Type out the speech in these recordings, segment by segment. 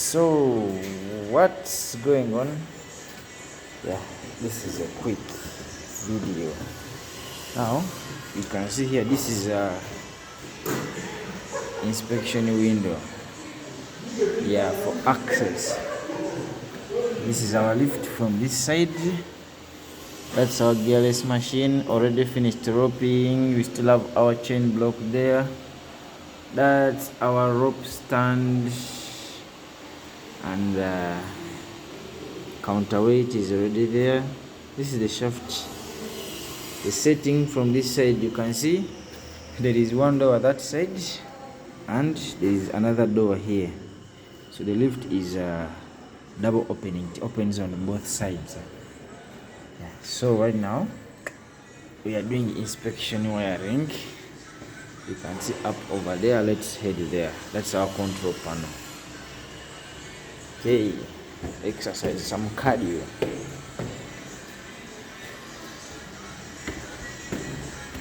So what's going on? Yeah, this is a quick video. Now you can see here, this is a inspection window, yeah, for access. This is our lift from this side. That's our gearless machine, already finished roping. We still have our chain block there. That's our rope stand, and counterweight is already there. This is the shaft. The setting from this side, you can see there is one door that side and there is another door here. So the lift is double opening. It opens on both sides. Yeah. So right now we are doing inspection wiring. You can see up over there. Let's head there. That's our control panel. Okay, exercise some cardio.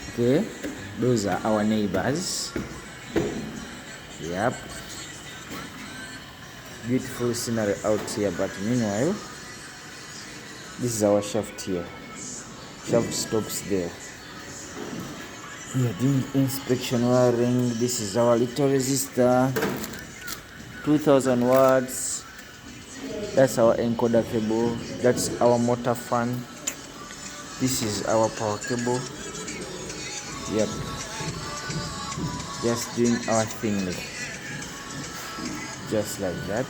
Okay, those are our neighbors. Yep, beautiful scenery out here, but meanwhile this is our shaft here. Shaft stops there. We are doing inspection wiring. This is our little resistor, 2000 watts. That's our encoder cable. That's our motor fan. This is our power cable. Yep, just doing our thing, just like that.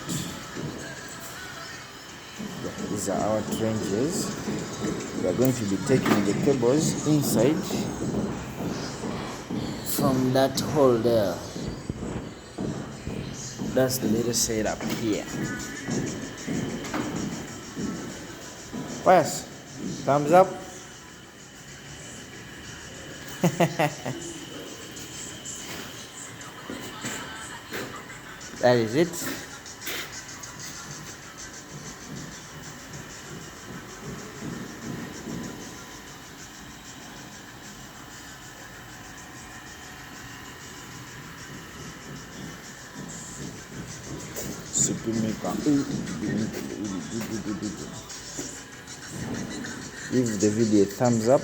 Yeah, these are our trenches. We are going to be taking the cables inside from that hole there. That's the little setup here. Yes, thumbs up. That is it. Give the video a thumbs up.